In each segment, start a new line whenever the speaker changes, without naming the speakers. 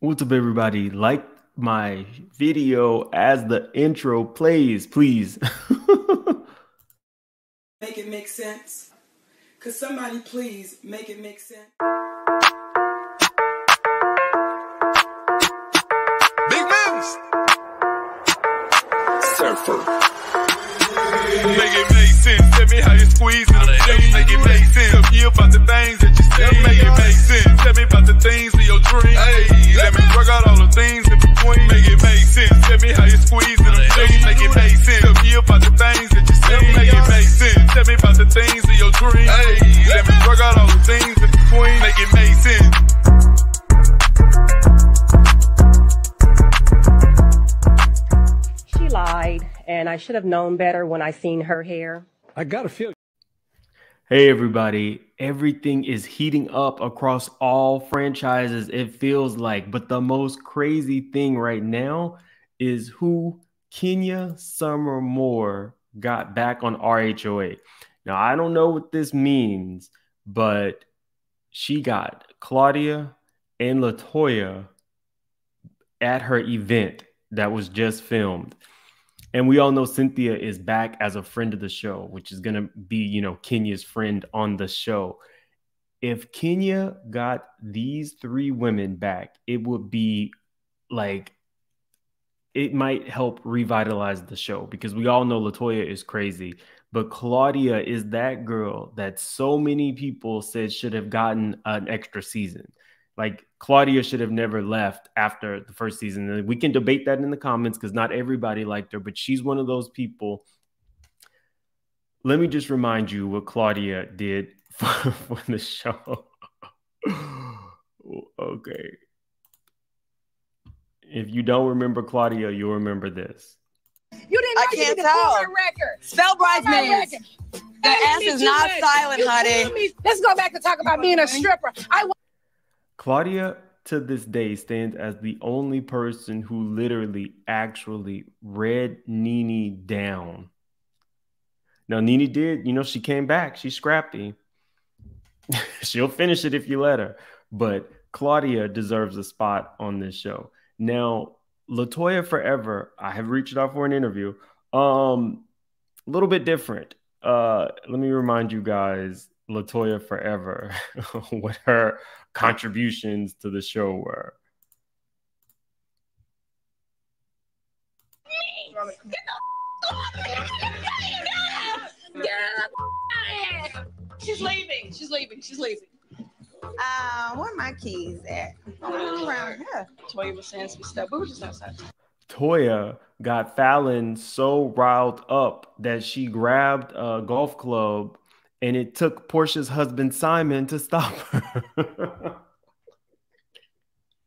What's up, everybody? Like my video as the intro plays, please.
Make it make sense. Could somebody please make it make sense?
Big moves.
Surfer.
Make it make sense. Tell me how you squeeze it. Make it make sense. Tell me about the things that you see. Make it make sense. Tell me about the things of your dream. Hey, let me work out all the things in between. Make it make sense. Tell me how you squeeze it. Make it make sense. Tell me about the things that you see. Make it make sense. Tell me about the things of your dream. Hey, let me work out all the things in between. Make it make sense.
She lied, and I should have known better when I seen her hair.
I got a feeling.
Hey, everybody. Everything is heating up across all franchises, it feels like. But the most crazy thing right now is who Kenya Summer Moore got back on RHOA. Now, I don't know what this means, but she got Claudia and Latoya at her event that was just filmed. And we all know Cynthia is back as a friend of the show, which is going to be, Kenya's friend on the show. If Kenya got these three women back, it would be like, it might help revitalize the show, because we all know Latoya is crazy. But Claudia is that girl that so many people said should have gotten an extra season. Like, Claudia should have never left after the first season. And we can debate that in the comments because not everybody liked her, but she's one of those people. Let me just remind you what Claudia did for the show. Okay. If you don't remember Claudia, you'll remember this.
You didn't know
I
you
can't
could
tell.
pull my record.
Spell bridesmaids.
The
The S is not silent, honey.
Let's go back to talk about being a stripper.
Claudia, to this day, stands as the only person who literally actually read Nene down. Now, Nene did, she came back. She's scrappy. She'll finish it if you let her. But Claudia deserves a spot on this show. Now, Latoya Forever, I have reached out for an interview. A little bit different. Let me remind you guys, Latoya Forever, what her contributions to the show were.
She's leaving. She's leaving. She's leaving.
Where my keys at? Around here.
Toya was saying some stuff. We were just outside.
Toya got Fallon so riled up that she grabbed a golf club, and it took Portia's husband Simon to stop her.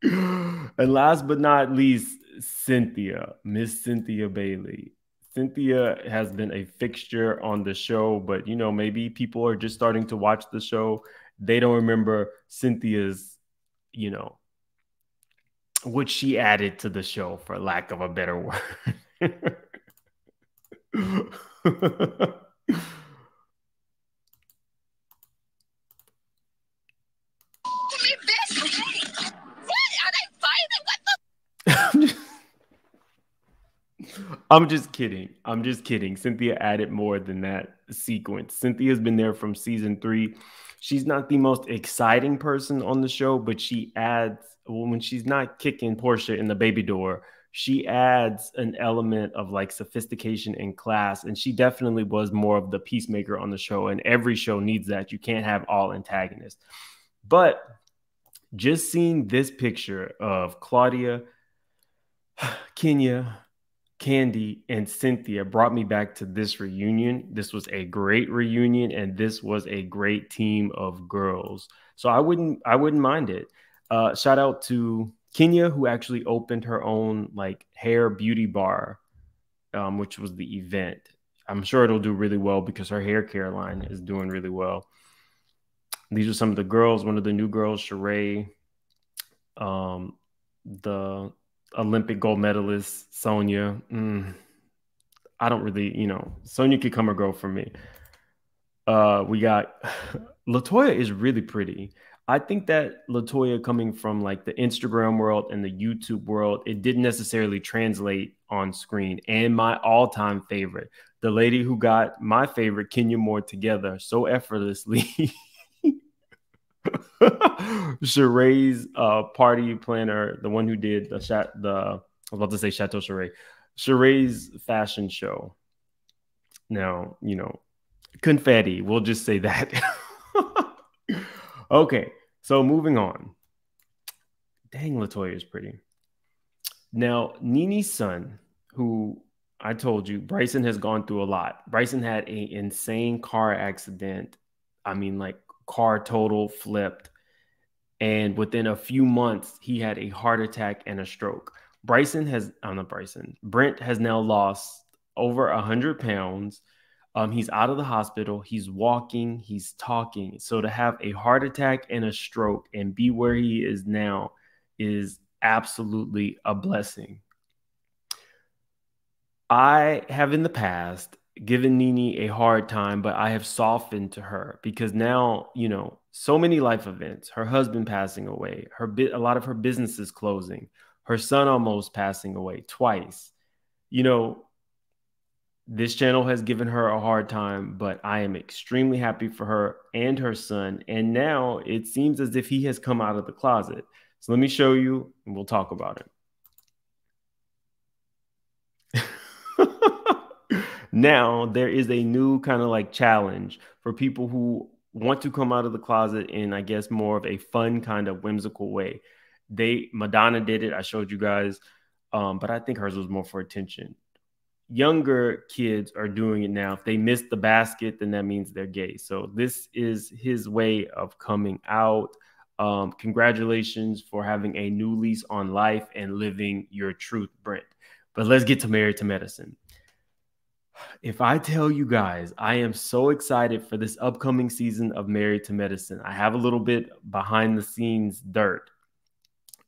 And last but not least, Cynthia, Miss Cynthia Bailey. Cynthia has been a fixture on the show, but maybe people are just starting to watch the show. They don't remember Cynthia's, what she added to the show, for lack of a better word. I'm just kidding. I'm just kidding. Cynthia added more than that sequence. Cynthia's been there from season 3. She's not the most exciting person on the show, but she adds, when she's not kicking Portia in the baby door, she adds an element of like sophistication and class. And she definitely was more of the peacemaker on the show. And every show needs that. You can't have all antagonists. But just seeing this picture of Claudia, Kenya, Candy, and Cynthia brought me back to this reunion. This was a great reunion, and this was a great team of girls. So I wouldn't mind it. Shout out to Kenya, who actually opened her own like hair beauty bar, which was the event. I'm sure it'll do really well because her hair care line is doing really well. These are some of the girls. One of the new girls, Sheree, the Olympic gold medalist, Sonia. I don't really, Sonia could come or go for me. We got Latoya is really pretty. I think that Latoya coming from like the Instagram world and the YouTube world, it didn't necessarily translate on screen. And my all-time favorite, the lady who got my favorite Kenya Moore together so effortlessly. Sheree's party planner, the one who did I was about to say Chateau Sheree, Sheree's fashion show. Now, confetti, we'll just say that. Okay, so moving on. Dang, Latoya is pretty. Now, Nene's son, who I told you, Bryson has gone through a lot. Bryson had an insane car accident. I mean, like car total flipped. And within a few months, he had a heart attack and a stroke. Brent has now lost over 100 pounds. He's out of the hospital. He's walking. He's talking. So to have a heart attack and a stroke and be where he is now is absolutely a blessing. I have in the past given Nene a hard time, but I have softened to her because now, so many life events, her husband passing away, a lot of her businesses closing, her son almost passing away twice. This channel has given her a hard time, but I am extremely happy for her and her son. And now it seems as if he has come out of the closet. So let me show you and we'll talk about it. Now there is a new kind of like challenge for people who want to come out of the closet in, I guess, more of a fun kind of whimsical way. Madonna did it. I showed you guys, but I think hers was more for attention. Younger kids are doing it now. If they miss the basket, then that means they're gay. So this is his way of coming out. Congratulations for having a new lease on life and living your truth, Brent. But let's get to Married to Medicine. If I tell you guys, I am so excited for this upcoming season of Married to Medicine. I have a little bit behind the scenes dirt.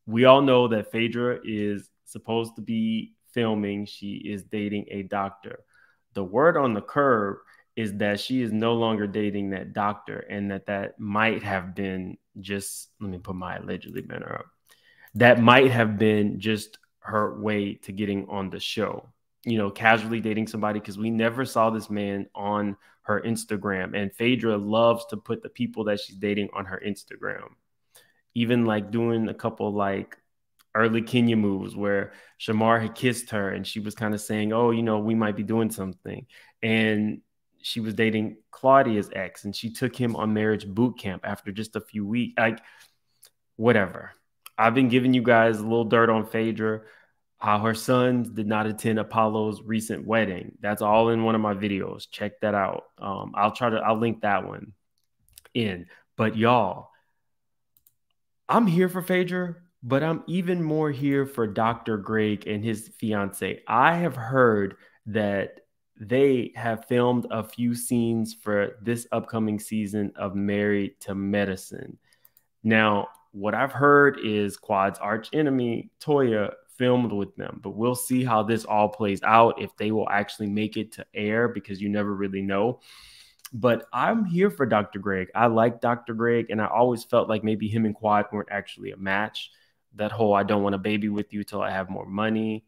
We all know that Phaedra is supposed to be filming. She is dating a doctor. The word on the curb is that she is no longer dating that doctor and that might have been just, let me put my allegedly banner up. That might have been just her way to getting on the show. Casually dating somebody, because we never saw this man on her Instagram. And Phaedra loves to put the people that she's dating on her Instagram. Even like doing a couple like early Kenya moves where Shamar had kissed her and she was kind of saying, oh, we might be doing something. And she was dating Claudia's ex and she took him on marriage boot camp after just a few weeks. Like, whatever. I've been giving you guys a little dirt on Phaedra. How her sons did not attend Apollo's recent wedding. That's all in one of my videos. Check that out. I'll link that one in. But y'all, I'm here for Phaedra, but I'm even more here for Dr. Greg and his fiance. I have heard that they have filmed a few scenes for this upcoming season of Married to Medicine. Now, what I've heard is Quad's arch enemy, Toya, filmed with them, but we'll see how this all plays out, if they will actually make it to air, because you never really know. But I'm here for Dr. Greg. I like Dr. Greg, and I always felt like maybe him and Quad weren't actually a match. That whole I don't want a baby with you till I have more money.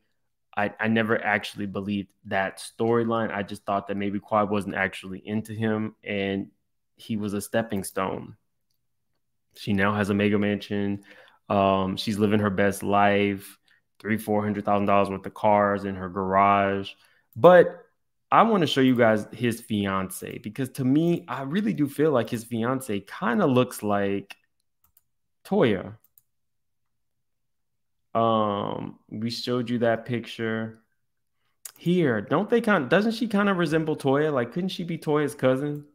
I never actually believed that storyline. I just thought that maybe Quad wasn't actually into him and he was a stepping stone. She now has a mega mansion. She's living her best life. $300,000-$400,000 worth of cars in her garage. But I want to show you guys his fiance, because to me, I really do feel like his fiance kind of looks like Toya. We showed you that picture here. Doesn't she kind of resemble Toya? Like, couldn't she be Toya's cousin?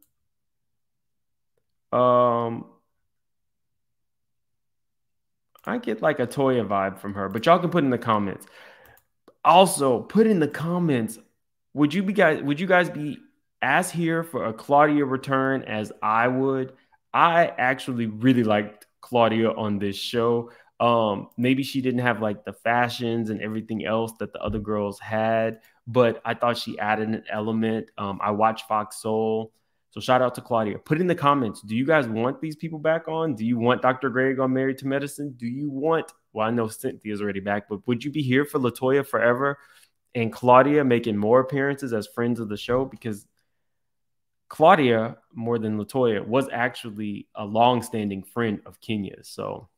I get like a Toya vibe from her, but y'all can put in the comments. Also, put in the comments, would you guys be as here for a Claudia return as I would? I actually really liked Claudia on this show. Maybe she didn't have like the fashions and everything else that the other girls had, but I thought she added an element. I watched Fox Soul. So shout out to Claudia. Put in the comments, do you guys want these people back on? Do you want Dr. Greg on Married to Medicine? Do you want, well, I know Cynthia's already back, but would you be here for Latoya forever and Claudia making more appearances as friends of the show? Because Claudia, more than Latoya, was actually a long-standing friend of Kenya's. So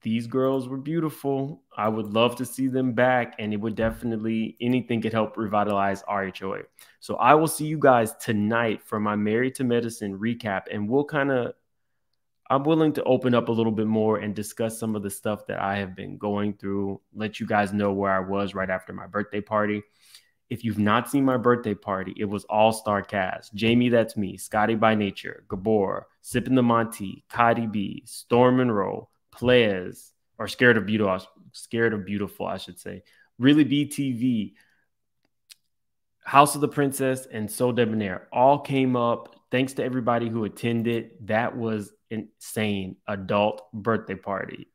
these girls were beautiful. I would love to see them back, and it would definitely, anything could help revitalize RHOA. So I will see you guys tonight for my Married to Medicine recap, and I'm willing to open up a little bit more and discuss some of the stuff that I have been going through, let you guys know where I was right after my birthday party. If you've not seen my birthday party, it was all-star cast. Jamie, that's me, Scotty by Nature, Gabor, Sippin' the Monty, Cardi B, Storm Monroe, Players, or Scared of Beautiful, I should say. Really BTV, House of the Princess, and So Debonair all came up. Thanks to everybody who attended. That was insane. Adult birthday party.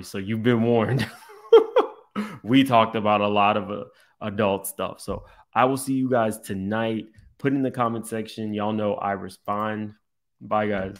So you've been warned. We talked about a lot of adult stuff. So I will see you guys tonight. Put in the comment section. Y'all know I respond. Bye, guys.